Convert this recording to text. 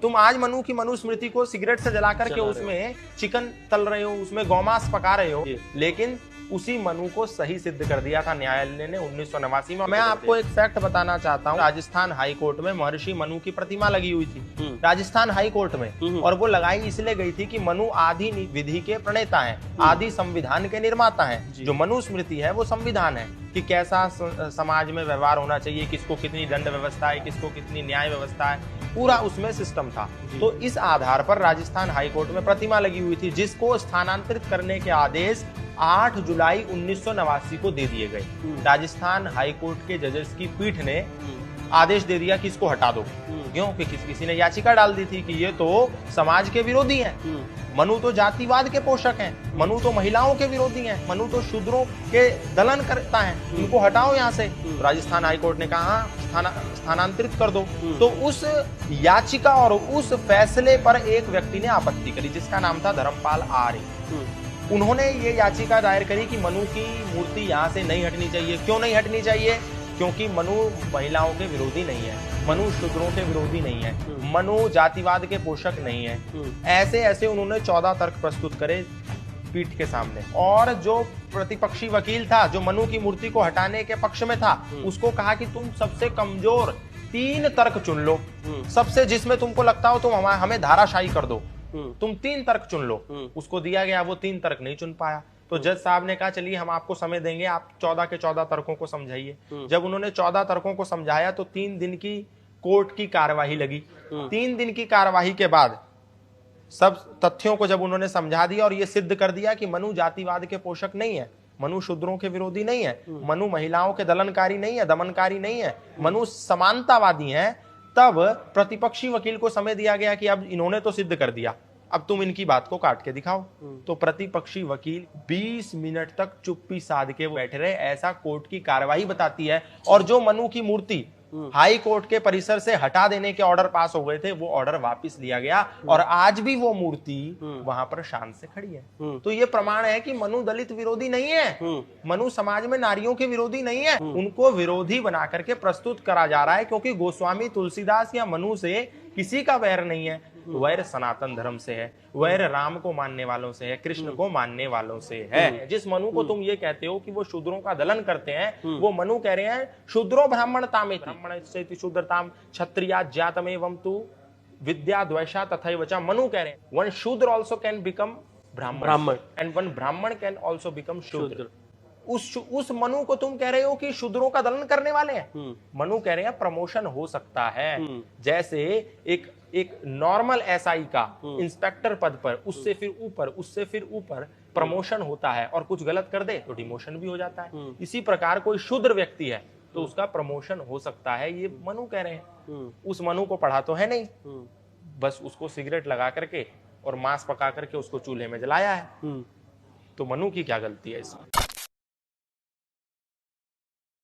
तुम आज मनु की मनुस्मृति को सिगरेट से जला करके उसमें चिकन तल रहे हो, उसमें गौमांस पका रहे हो, लेकिन उसी मनु को सही सिद्ध कर दिया था न्यायालय ने 1989 में। मैं आपको एक फैक्ट बताना चाहता हूँ। राजस्थान हाई कोर्ट में महर्षि मनु की प्रतिमा लगी हुई थी, राजस्थान हाई कोर्ट में, और वो लगाई इसलिए गई थी कि मनु आदि विधि के प्रणेता हैं, आदि संविधान के निर्माता हैं। जो मनुस्मृति है वो संविधान है कि कैसा समाज में व्यवहार होना चाहिए, किसको कितनी दंड व्यवस्था है, किसको कितनी न्याय व्यवस्था है, पूरा उसमें सिस्टम था। तो इस आधार पर राजस्थान हाई कोर्ट में प्रतिमा लगी हुई थी, जिसको स्थानांतरित करने के आदेश 8 जुलाई 1989 को दे दिए गए। राजस्थान हाई कोर्ट के जजेस की पीठ ने आदेश दे दिया कि इसको हटा दो। क्यों? कि किसी ने याचिका डाल दी थी कि ये तो समाज के विरोधी हैं, मनु तो जातिवाद के पोषक हैं, मनु तो महिलाओं के विरोधी हैं, मनु तो शूद्रों के दलन करता है, इनको हटाओ यहाँ से। तो राजस्थान हाई कोर्ट ने कहा स्थानांतरित कर दो। तो उस याचिका और उस फैसले पर एक व्यक्ति ने आपत्ति करी, जिसका नाम था धर्मपाल आर्य। उन्होंने ये याचिका दायर करी कि मनु की मूर्ति यहाँ से नहीं हटनी चाहिए। क्यों नहीं हटनी चाहिए? क्योंकि मनु महिलाओं के विरोधी नहीं है, मनु शूद्रों के विरोधी नहीं है, मनु जातिवाद के पोषक नहीं है। ऐसे ऐसे उन्होंने 14 तर्क प्रस्तुत करे पीठ के सामने। और जो प्रतिपक्षी वकील था, जो मनु की मूर्ति को हटाने के पक्ष में था, उसको कहा कि तुम सबसे कमजोर 3 तर्क चुन लो, सबसे जिसमें तुमको लगता हो तुम हमें धाराशायी कर दो, तुम 3 तर्क चुन लो। उसको दिया गया, वो 3 तर्क नहीं चुन पाया। तो जज साहब ने कहा चलिए हम आपको समय देंगे, आप 14 के 14 तर्कों को समझाइए। जब उन्होंने 14 तर्कों को समझाया तो 3 दिन की कोर्ट की कार्यवाही लगी। 3 दिन की कार्यवाही के बाद सब तथ्यों को जब उन्होंने समझा दिया और ये सिद्ध कर दिया कि मनु जातिवाद के पोषक नहीं है, मनु शूद्रों के विरोधी नहीं है, मनु महिलाओं के दलनकारी नहीं है, दमनकारी नहीं है, मनु समानतावादी है, तब प्रतिपक्षी वकील को समय दिया गया कि अब इन्होंने तो सिद्ध कर दिया, अब तुम इनकी बात को काट के दिखाओ। तो प्रतिपक्षी वकील 20 मिनट तक चुप्पी साध के बैठे रहे। ऐसा कोर्ट की कार्यवाही बताती है। और जो मनु की मूर्ति हाई कोर्ट के परिसर से हटा देने के ऑर्डर पास हो गए थे, वो ऑर्डर वापस लिया गया और आज भी वो मूर्ति वहां पर शान से खड़ी है। तो ये प्रमाण है कि मनु दलित विरोधी नहीं है, मनु समाज में नारियों के विरोधी नहीं है, उनको विरोधी बना करके प्रस्तुत करा जा रहा है। क्योंकि गोस्वामी तुलसीदास या मनु से किसी का वैर नहीं है, वैर सनातन धर्म से है, वैर राम को मानने वालों से है, कृष्ण को मानने वालों से है। जिस मनु को तुम ये कहते हो कि वो शूद्रों का दलन करते हैं, वो मनु कह रहे हैं शूद्रो ब्राह्मणतामेति, ब्राह्मण शूद्रताम क्षत्रिया जातमेवं तु विद्या द्वेषा तथैव च। मनु कह रहे हैं वन शूद्र आल्सो कैन बिकम ब्राह्मण एंड वन ब्राह्मण कैन आल्सो बिकम शूद्र। उस मनु को तुम कह रहे हो कि शूद्रों का दलन करने वाले हैं। मनु कह रहे हैं प्रमोशन हो सकता है, जैसे एक नॉर्मल एसआई का इंस्पेक्टर पद पर उससे फिर ऊपर प्रमोशन होता है, और कुछ गलत कर दे तो डिमोशन भी हो जाता है। इसी प्रकार कोई शूद्र व्यक्ति है तो उसका प्रमोशन हो सकता है, ये मनु कह रहे हैं। उस मनु को पढ़ा तो है नहीं, बस उसको सिगरेट लगा करके और मांस पका करके उसको चूल्हे में जलाया है। तो मनु की क्या गलती है इसमें?